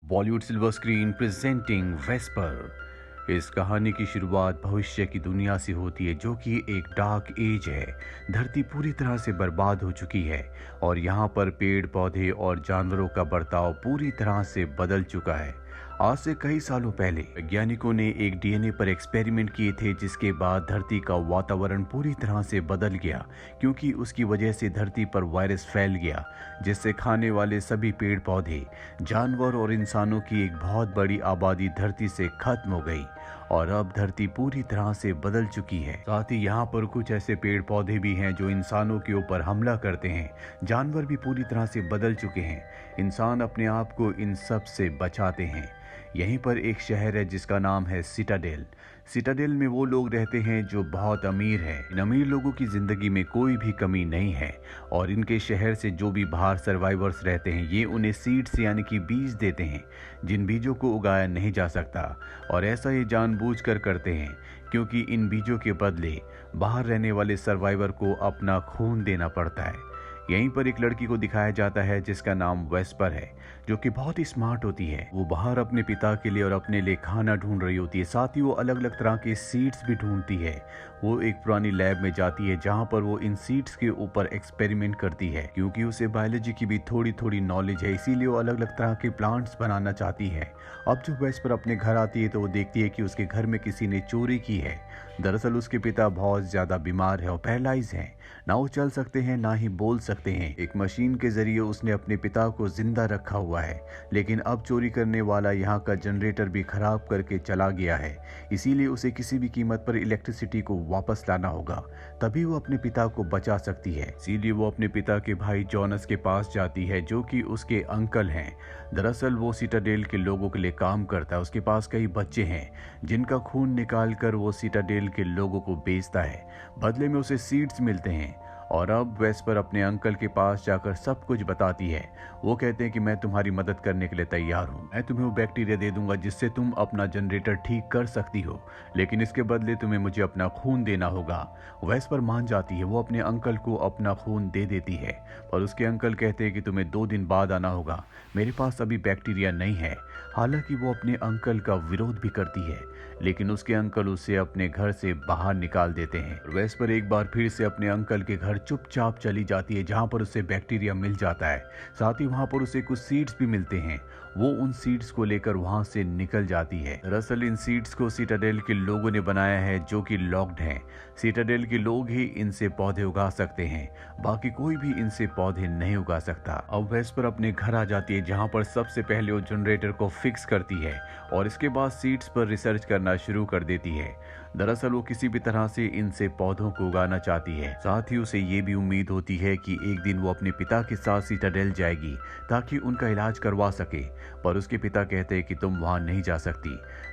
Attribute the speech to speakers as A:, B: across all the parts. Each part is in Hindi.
A: Bollywood silver screen presenting VSEPR. इस कहानी की शुरुआत भविष्य की दुनिया से होती है जो कि एक डार्क एज है। धरती पूरी तरह से बर्बाद हो चुकी है और यहाँ पर पेड़ पौधे और जानवरों का बर्ताव पूरी तरह से बदल चुका है। आज से कई सालों पहले वैज्ञानिकों ने एक डीएनए पर एक्सपेरिमेंट किए थे जिसके बाद धरती का वातावरण पूरी तरह से बदल गया, क्योंकि उसकी वजह से धरती पर वायरस फैल गया जिससे खाने वाले सभी पेड़ पौधे, जानवर और इंसानों की एक बहुत बड़ी आबादी धरती से खत्म हो गई और अब धरती पूरी तरह से बदल चुकी है। साथ ही यहाँ पर कुछ ऐसे पेड़ पौधे भी हैं जो इंसानों के ऊपर हमला करते हैं। जानवर भी पूरी तरह से बदल चुके हैं। इंसान अपने आप को इन सब से बचाते हैं। यहीं पर एक शहर है जिसका नाम है सिटाडेल। सिटाडेल में वो लोग रहते हैं जो बहुत अमीर हैं। इन अमीर लोगों की जिंदगी में कोई भी कमी नहीं है और इनके शहर से जो भी बाहर सर्वाइवर्स रहते हैं ये उन्हें सीड्स यानी कि बीज देते हैं जिन बीजों को उगाया नहीं जा सकता, और ऐसा ये जानबूझकर करते हैं क्योंकि इन बीजों के बदले बाहर रहने वाले सर्वाइवर को अपना खून देना पड़ता है। यहीं पर एक लड़की को दिखाया जाता है जिसका नाम वेस्पर है, जो कि बहुत ही स्मार्ट होती है। वो बाहर अपने पिता के लिए और अपने लिए खाना ढूंढ रही होती है। साथ ही वो अलग अलग तरह के सीड्स भी ढूंढती है। वो एक पुरानी लैब में जाती है जहां पर वो इन सीड्स के ऊपर एक्सपेरिमेंट करती है। क्योंकि उसे बायोलॉजी की भी थोड़ी थोड़ी नॉलेज है, इसीलिए वो अलग अलग तरह के प्लांट्स बनाना चाहती है। अब जब वेस्पर अपने घर आती है तो वो देखती है कि उसके घर में किसी ने चोरी की है। दरअसल उसके पिता बहुत ज्यादा बीमार है और पैरालाइज है, ना वो चल सकते हैं ना ही बोल सकते हैं। एक मशीन के जरिए उसने अपने पिता को जिंदा रखा हुआ है, लेकिन अब चोरी करने वाला यहाँ का जनरेटर भी खराब करके चला गया है। इसीलिए उसे किसी भी कीमत पर इलेक्ट्रिसिटी को वापस लाना होगा, तभी वो अपने पिता को बचा सकती है। इसीलिए वो अपने पिता के भाई जॉनस के पास जाती है जो कि उसके अंकल हैं। दरअसल वो सिटाडेल के लोगों के लिए काम करता है। उसके पास कई बच्चे हैं जिनका खून निकाल कर वो सिटाडेल के लोगों को बेचता है। बदले में उसे सीड्स मिलते हैं और अब वेस्पर अपने अंकल के पास जाकर सब कुछ बताती है। वो कहते हैं कि मैं तुम्हारी मदद करने के लिए तैयार हूँ। मैं तुम्हें वो बैक्टीरिया दे दूंगा जिससे तुम अपना जनरेटर ठीक कर सकती हो, लेकिन इसके बदले तुम्हें मुझे अपना खून देना होगा। वेस्पर मान जाती है। वो अपने अंकल को अपना खून दे देती है, पर उसके अंकल कहते हैं कि तुम्हें 2 दिन बाद आना होगा, मेरे पास अभी बैक्टीरिया नहीं है। हालांकि वो अपने अंकल का विरोध भी करती है, लेकिन उसके अंकल उसे अपने घर से बाहर निकाल देते हैं। वेस्पर एक बार फिर से अपने अंकल के घर चुपचाप चली जाती है जहां पर उसे बैक्टीरिया मिल जाता है। साथ ही वहां पर उसे कुछ सीड्स भी मिलते हैं। वो उन सीड्स को लेकर वहां से निकल जाती है। दरअसल इन सीड्स को सिटाडेल के लोगों ने बनाया है जो कि लॉक्ड हैं। सिटाडेल के लोग ही इनसे पौधे उगा सकते हैं, बाकी कोई भी इनसे पौधे नहीं उगा सकता। अब वेस्पर अपने घर आ जाती है जहां पर सबसे पहले वो जनरेटर को फिक्स करती है और इसके बाद सीड्स पर रिसर्च करना शुरू कर देती है। दरअसल वो किसी भी तरह से इनसे पौधों को उगाना चाहती है। साथ ही उसे ये भी उम्मीद होती है कि एक दिन वो अपने पिता के साथ सिटाडेल जाएगी ताकि उनका इलाज करवा सके, पर उसके पिता कहते हैं कि तुम वहां नहीं जा सकती।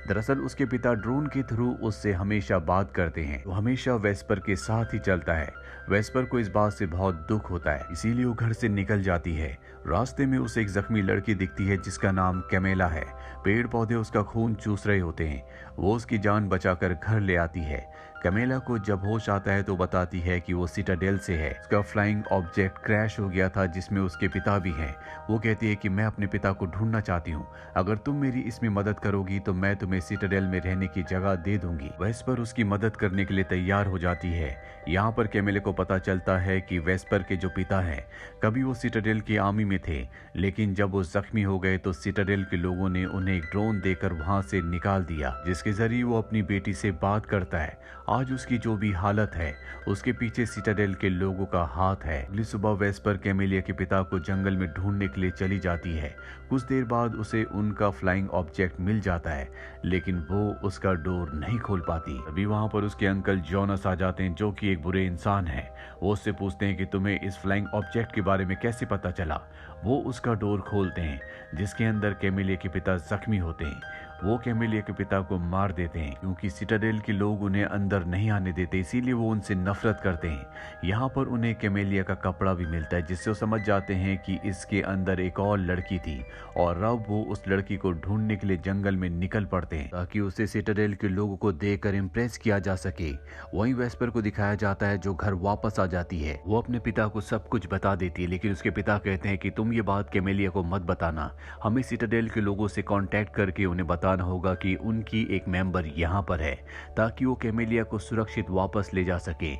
A: दरअसल उसके पिता ड्रोन के थ्रू उससे हमेशा बात करते हैं। वो हमेशा वेस्पर के साथ ही चलता है। वेस्पर को इस बात से बहुत दुख होता है, इसीलिए वो घर से निकल जाती है। रास्ते में उसे एक जख्मी लड़की दिखती है जिसका नाम कैमेला है। पेड़ पौधे उसका खून चूस रहे होते हैं। वो उसकी जान बचाकर घर ले आती है। कैमेला को जब होश आता है तो बताती है कि वो सिटाडेल से है। उसका फ्लाइंग ऑब्जेक्ट क्रैश हो गया था जिसमें उसके पिता भी हैं। वो कहती है कि मैं अपने पिता को ढूंढना चाहती हूँ, अगर तुम मेरी इसमें मदद करोगी तो मैं तुम्हें सिटाडेल में रहने की जगह दे दूंगी। वेस्पर उसकी मदद करने के लिए तैयार हो जाती है। यहाँ पर कैमेले को पता चलता है कि वेस्पर के जो पिता हैं कभी वो सिटाडेल की आर्मी में थे, लेकिन जब वो जख्मी हो गए तो सिटाडेल के लोगों ने उन्हें एक ड्रोन देकर वहां से निकाल दिया, जिसके जरिए वो अपनी बेटी से बात करता है। आज उसकी जो भी हालत है उसके पीछे सिटाडेल के लोगों का हाथ है। अगली सुबह वेस्पर कैमेलिया के पिता को जंगल में ढूंढने के लिए चली जाती है। कुछ देर बाद उसे उनका फ्लाइंग ऑब्जेक्ट मिल जाता है, लेकिन वो उसका डोर नहीं खोल पाती। अभी वहां पर उसके अंकल जॉनस आ जाते हैं जो कि एक बुरे इंसान है। वो उससे पूछते हैं कि तुम्हें इस फ्लाइंग ऑब्जेक्ट के बारे में कैसे पता चला। वो उसका डोर खोलते हैं जिसके अंदर कैमेलिया के पिता जख्मी होते हैं। वो कैमेलिया के पिता को मार देते हैं क्योंकि सिटाडेल के लोग उन्हें अंदर नहीं आने देते, इसीलिए वो उनसे नफरत करते हैं। यहाँ पर उन्हें कैमेलिया का कपड़ा भी मिलता है जिससे वो समझ जाते हैं कि इसके अंदर एक और लड़की थी और अब वो उस लड़की को ढूंढने के लिए जंगल में निकल पड़ते हैं ताकि उसे सिटाडेल के लोगों को देखकर इम्प्रेस किया जा सके। वहीं वेस्पर को दिखाया जाता है जो घर वापस आ जाती है। वो अपने पिता को सब कुछ बता देती है, लेकिन उसके पिता कहते हैं कि तुम ये बात कैमेलिया को मत बताना, हमें सिटाडेल के लोगों से कांटेक्ट करके उन्हें बताना होगा कि उनकी एक मेंबर यहाँ पर है ताकि वो कैमेलिया को सुरक्षित वापस ले जा सके।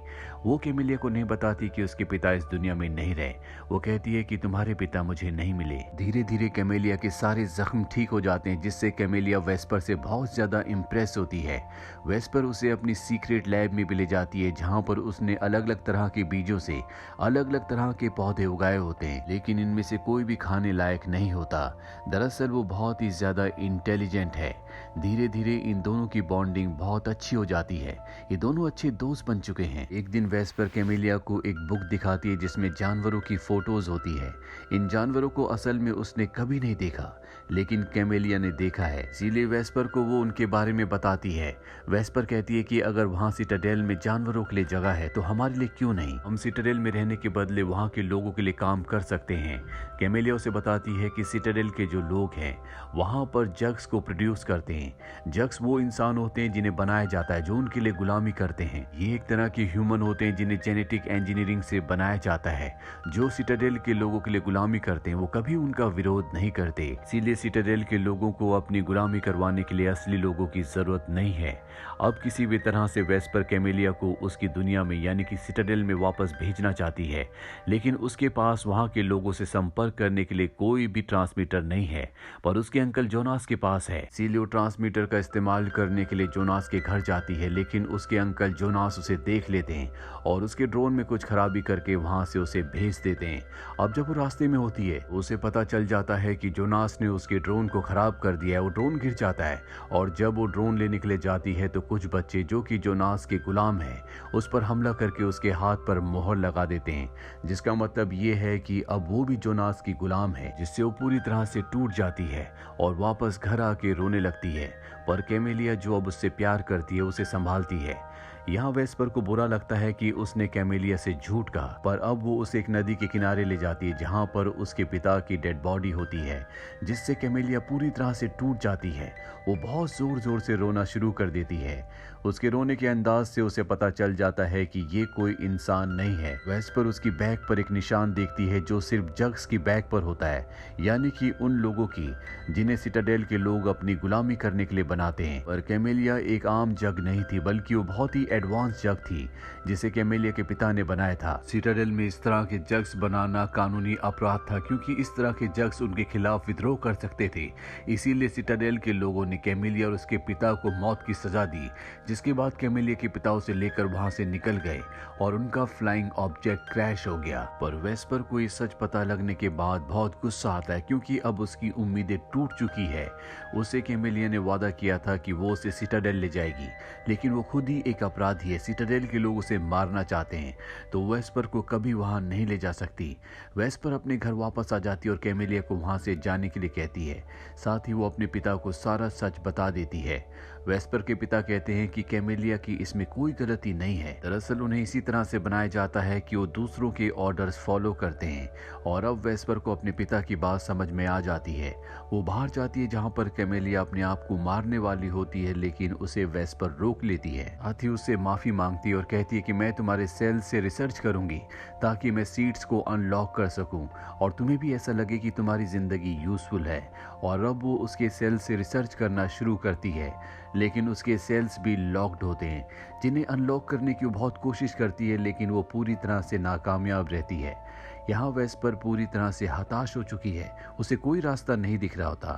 A: वो कैमेलिया को नहीं बताती कि उसके पिता इस दुनिया में नहीं रहे। वो कहती है कि तुम्हारे पिता मुझे नहीं मिले। धीरे धीरे कैमेलिया के सारे जख्म ठीक हो जाते हैं जिससे कैमेलिया वेस्पर से बहुत ज्यादा इम्प्रेस होती है। वेस्पर उसे अपनी सीक्रेट लैब में भी ले जाती है जहाँ पर उसने अलग अलग तरह के बीजों से अलग अलग तरह के पौधे उगाए होते हैं, लेकिन इनमें से कोई भी खाने लायक नहीं होता। दरअसल वो बहुत ही ज्यादा इंटेलिजेंट है। धीरे धीरे इन दोनों की बॉन्डिंग बहुत अच्छी हो जाती है। ये दोनों अच्छे दोस्त बन चुके हैं। एक दिन वेस्पर कैमेलिया को एक बुक दिखाती है जिसमें जानवरों की फोटोज होती है। इन जानवरों को असल में उसने कभी नहीं देखा, लेकिन कैमेलिया ने देखा है, इसीलिए वेस्पर को वो उनके बारे में बताती है। वेस्पर कहती है कि अगर वहाँ सिटाडेल में जानवरों के लिए जगह है तो हमारे लिए क्यों नहीं, हम सिटाडेल में रहने के बदले वहाँ के लोगों के लिए काम कर सकते हैं। कैमेलिया उसे बताती है कि सिटाडेल के जो लोग हैं वहाँ पर जग्स को प्रोड्यूस करते हैं। जग्स वो इंसान होते हैं जिन्हें बनाया जाता है, जो उनके लिए गुलामी करते हैं। ये एक तरह के ह्यूमन होते हैं जिन्हें जेनेटिक इंजीनियरिंग से बनाया जाता है। जो सिटाडेल के लोगों के लिए गुलामी करते हैं वो कभी उनका विरोध नहीं करते, इसीलिए सिटाडेल के लोगों को अपनी गुलामी करवाने के लिए असली लोगों की जरूरत नहीं है। अब किसी भी तरह से वेस्पर कैमेलिया को उसकी दुनिया में यानी कि सिटाडेल में वापस भेजना चाहती है, लेकिन उसके पास वहां के लोगों से संपर्क करने के लिए कोई भी ट्रांसमीटर नहीं है, पर उसके अंकल जोनास के पास है। इसीलिए वो ट्रांसमीटर का इस्तेमाल करने के लिए जोनास के घर जाती है, लेकिन उसके अंकल जोनास उसे देख लेते हैं और उसके ड्रोन में कुछ खराबी करके वहां से उसे भेज देते हैं। अब जब वो रास्ते में होती है उसे पता चल जाता है कि जोनास ने उसके ड्रोन को खराब कर दिया है। वो ड्रोन गिर जाता है और जब वो ड्रोन लेने के लिए जाती है तो कुछ बच्चे जो कि जोनास के गुलाम हैं उस पर हमला करके उसके हाथ पर मोहर लगा देते हैं, जिसका मतलब ये है कि अब वो भी जोनास की गुलाम है, जिससे वो पूरी तरह से टूट जाती है और वापस घर आके रोने लगती है। पर कैमेलिया जो अब उससे प्यार करती है उसे संभालती है। यहाँ वेस्पर को बुरा लगता है कि उसने कैमेलिया से झूठ कहा, पर अब वो उसे एक नदी के किनारे ले जाती है जहाँ पर उसके पिता की डेड बॉडी होती है, जिससे कैमेलिया पूरी तरह से टूट जाती है। वो बहुत जोर जोर से रोना शुरू कर देती है। उसके रोने के अंदाज से उसे पता चल जाता है कि ये कोई इंसान नहीं है। वेस्पर उसकी बैक पर एक निशान देखती है जो सिर्फ जग्स की बैक पर होता है, यानी कि उन लोगों की जिन्हें सिटाडेल के लोग अपनी गुलामी करने के लिए बनाते हैं। पर कैमेलिया एक आम जग नहीं थी, बल्कि वो बहुत ही एडवांस जग थी जिसे कैमेलिया के पिता ने बनाया था। सिटाडेल में इस तरह के जग्स बनाना कानूनी अपराध था, क्योंकि इस तरह के जग्स उनके खिलाफ विद्रोह कर सकते थे। इसीलिए सिटाडेल के लोगों ने कैमेलिया और उसके पिता को मौत की सजा दी, जिसके बाद कैमेलिया के पिता उसे लेकर वहां से निकल गए और उनका फ्लाइंग ऑब्जेक्ट क्रैश हो गया। पर वेस्पर को ये सच पता लगने के बाद बहुत गुस्सा आता है, क्योंकि अब उसकी उम्मीदें टूट चुकी है। उसे कैमेलिया ने वादा किया था कि वो उसे सिटाडेल ले जाएगी, लेकिन वो खुद ही एक अपराधी है। सिटाडेल के लोग उसे मारना चाहते हैं, तो वेस्पर को कभी वहां नहीं ले जा सकती। वेस्पर अपने घर वापस आ जाती है और कैमेलिया को वहां से जाने के लिए कहती है। साथ ही वो अपने पिता को सारा सच बता देती है। वेस्पर के पिता कहते हैं कि कैमेलिया की इसमें कोई गलती नहीं है। दरअसल उन्हें इसी तरह से बनाया जाता है कि वो दूसरों के ऑर्डर्स फॉलो करते हैं। और अब वेस्पर को अपने पिता की बात समझ में आ जाती है। वो बाहर जाती है जहाँ पर कैमेलिया अपने आप को मारने वाली होती है, लेकिन उसे वेस्पर रोक लेती है। साथ ही उससे माफी मांगती है और कहती है कि मैं तुम्हारे सेल से रिसर्च करूंगी ताकि मैं सीड्स को अनलॉक कर सकूं और तुम्हें भी ऐसा लगे कि तुम्हारी जिंदगी यूजफुल है। और अब वो उसके सेल से रिसर्च करना शुरू करती है, लेकिन उसके सेल्स भी लॉक्ड होते हैं, जिन्हें अनलॉक करने की वो बहुत कोशिश करती है, लेकिन वो पूरी तरह से नाकामयाब रहती है। यहाँ वेस्पर पूरी तरह से हताश हो चुकी है, उसे कोई रास्ता नहीं दिख रहा होता।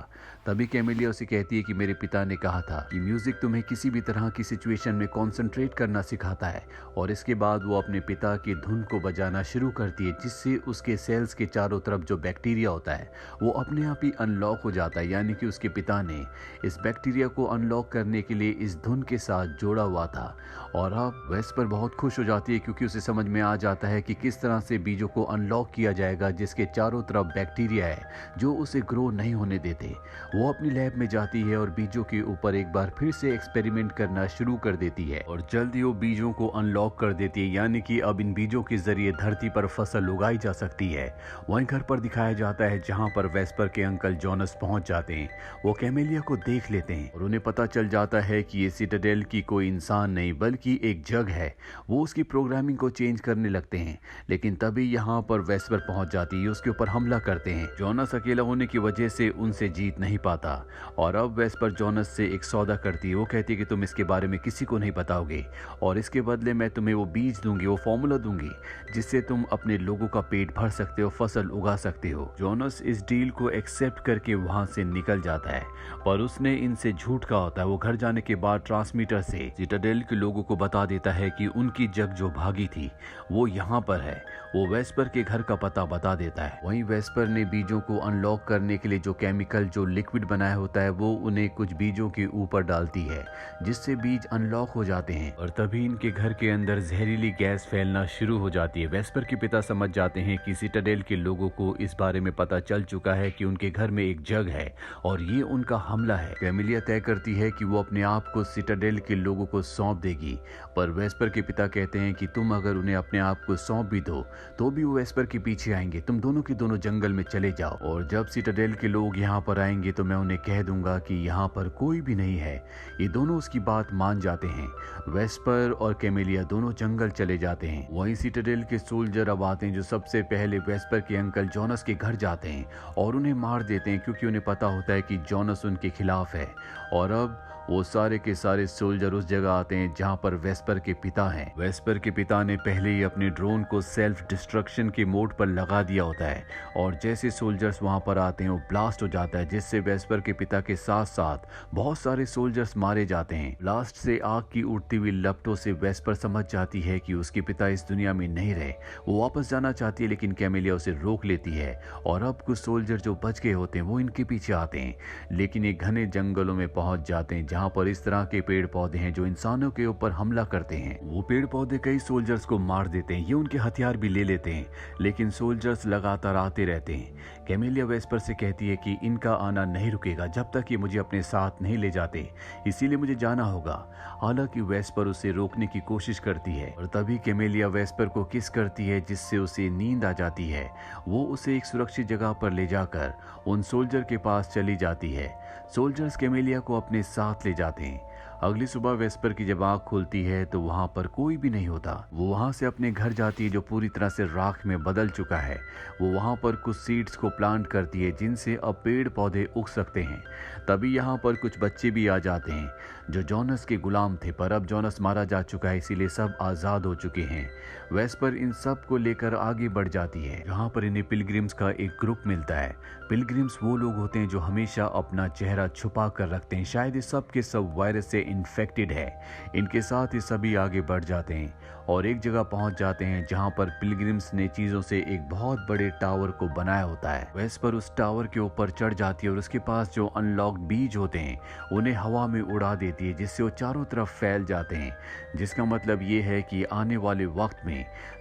A: तभी कैमेलिया उसे कहती है कि मेरे पिता ने कहा था कि म्यूजिक तुम्हें किसी भी तरह की सिचुएशन में कॉन्सेंट्रेट करना सिखाता है। और इसके बाद वो अपने पिता की धुन को बजाना शुरू करती है, जिससे उसके सेल्स के चारों तरफ जो बैक्टीरिया होता है वो अपने आप ही अनलॉक हो जाता है, यानी कि उसके पिता ने इस बैक्टीरिया को अनलॉक करने के लिए इस धुन के साथ जोड़ा हुआ था। और अब वेस्पर बहुत खुश हो जाती है, क्योंकि उसे समझ में आ जाता है कि किस तरह से बीजों को अनलॉक अनलॉक किया जाएगा जिसके चारों तरफ बैक्टीरिया है जो उसे ग्रो नहीं होने देते। वो अपनी लैब में जाती है और बीजों के ऊपर एक बार फिर से एक्सपेरिमेंट करना शुरू कर देती है और जल्दी वो बीजों को अनलॉक कर देती है, यानी कि अब इन बीजों के जरिए धरती पर फसल उगाई जा सकती है। वहीं घर पर दिखाया जाता है जहां पर वेस्पर के अंकल जोनस पहुंच जाते हैं। वो कैमेलिया को देख लेते हैं और उन्हें पता चल जाता है कि ये सिटाडेल की कोई इंसान नहीं बल्कि एक जग है। वो उसकी प्रोग्रामिंग को चेंज करने लगते हैं, लेकिन तभी यहाँ पर वेस्पर पहुंच जाती है, उसके ऊपर हमला करते हैं। जोनस अकेला होने की वजह से उनसे जीत नहीं पाता और अब वेस्पर जोनस से एक सौदा करती है। वो कहती है कि तुम इसके बारे में किसी को नहीं बताओगे और इसके बदले मैं तुम्हें वो बीज दूंगी, वो फॉर्मूला दूंगी जिससे तुम अपने लोगों का पेट भर सकते हो, फसल उगा सकते हो। जोनस इस डील को एक्सेप्ट करके वहां से निकल जाता है, पर उसने इनसे झूठ कहा होता है। वो घर जाने के बाद ट्रांसमीटर से सिटाडेल के लोगों को बता देता है कि उनकी जग जो भागी थी वो यहाँ पर है। वो वेस्पर के घर का पता बता देता है। वहीं वेस्पर ने बीजों को अनलॉक करने के लिए जो केमिकल, जो लिक्विड बनाया होता है, वो उन्हें कुछ बीजों के ऊपर डालती है जिससे बीज अनलॉक हो जाते हैं और तभी इनके घर के अंदर जहरीली गैस फैलना शुरू हो जाती है। वेस्पर के पिता समझ जाते हैं कि सिटाडेल के लोगों को इस बारे में पता चल चुका है कि उनके घर में एक जग है और ये उनका हमला है। कैमिलिया तय करती है कि वो अपने आप को सिटाडेल के लोगों को सौंप देगी, पर वेस्पर के पिता कहते हैं कि तुम अगर उन्हें अपने आप को सौंप भी दो तो भी वो वेस्पर के पीछे आएंगे, तुम दोनों के दोनों जंगल में चले जाओ और जब सिटाडेल के लोग यहाँ पर आएंगे तो मैं उन्हें कह दूंगा कि यहाँ पर कोई भी नहीं है। ये दोनों उसकी बात मान जाते हैं। वेस्पर और कैमिलिया दोनों जंगल चले जाते हैं। वहीं सिटाडेल के सोल्जर अब आते हैं जो सबसे पहले वेस्पर के अंकल जोनस के घर जाते हैं और उन्हें मार देते हैं क्योंकि उन्हें पता होता है कि जोनस उनके खिलाफ है। और अब वो सारे के सारे सोल्जर उस जगह आते हैं जहां पर वेस्पर के पिता हैं। वेस्पर के पिता ने पहले ही अपने ड्रोन को सेल्फ डिस्ट्रक्शन के मोड पर लगा दिया होता है और जैसे सोल्जर्स वहां पर आते हैं वो ब्लास्ट हो जाता है जिससे वेस्पर के पिता के साथ साथ बहुत सारे सोल्जर्स मारे जाते हैं। ब्लास्ट से आग की उड़ती हुई लपटों से वेस्पर समझ जाती है कि उसके पिता इस दुनिया में नहीं रहे। वो वापस जाना चाहती है लेकिन कैमिलिया उसे रोक लेती है और अब कुछ सोल्जर जो बच गए होते हैं वो इनके पीछे आते हैं, लेकिन ये घने जंगलों में पहुंच जाते हैं जहां पर इस तरह के पेड़ पौधे हैं जो इंसानों के ऊपर हमला करते हैं। वो पेड़ पौधे कई सोल्जर्स को मार देते हैं, ये उनके हथियार भी ले लेते हैं, लेकिन सोल्जर्स लगातार आते रहते हैं। कैमिलिया वेस्पर से कहती है कि इनका आना नहीं रुकेगा जब तक ये मुझे अपने साथ नहीं ले जाते, इसीलिए मुझे जाना होगा। हालांकि वेस्पर उसे रोकने की कोशिश करती है और तभी कैमिलिया वेस्पर को किस करती है जिससे उसे नींद आ जाती है। वो उसे एक सुरक्षित जगह पर ले जाकर उन सोल्जर के पास चली जाती है। सोल्जर्स कैमिलिया को अपने साथ ले जाते हैं। अगली सुबह वेस्पर की जब आँख खुलती है तो वहां पर कोई भी नहीं होता। वो वहां से अपने घर जाती है जो पूरी तरह से राख में बदल चुका है। वो वहां पर कुछ सीड्स को प्लांट करती है जिनसे अब पेड़ पौधे उग सकते हैं। तभी यहाँ पर कुछ बच्चे भी आ जाते हैं जो जोनस के गुलाम थे, पर अब जोनस मारा जा चुका है इसीलिए सब आज़ाद हो चुके हैं। वेस्पर इन सब को लेकर आगे बढ़ जाती है जहाँ पर इन्हें पिलग्रिम्स का एक ग्रुप मिलता है। पिलग्रिम्स वो लोग होते हैं जो हमेशा अपना चेहरा छुपा कर रखते हैं, शायद ये सब के सब वायरस से इन्फेक्टेड है। इनके साथ ही सभी आगे बढ़ जाते हैं और एक जगह पहुंच जाते हैं जहां पर पिलग्रिम्स ने चीजों से एक बहुत बड़े टावर को बनाया होता है। वेस्पर उस टावर के ऊपर चढ़ जाती है और उसके पास जो अनलॉक्ड बीज होते हैं उन्हें हवा में उड़ा देती है जिससे वो चारों तरफ फैल जाते हैं, जिसका मतलब ये है कि आने वाले वक्त में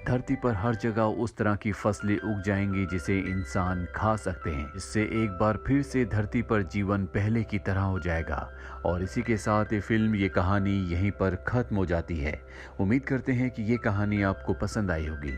A: धरती पर हर जगह उस तरह की फसलें उग जाएंगी जिसे इंसान खा सकते हैं। इससे एक बार फिर से धरती पर जीवन पहले की तरह हो जाएगा। और इसी के साथ ये फिल्म, ये कहानी यहीं पर खत्म हो जाती है। उम्मीद करते हैं कि ये कहानी आपको पसंद आई होगी।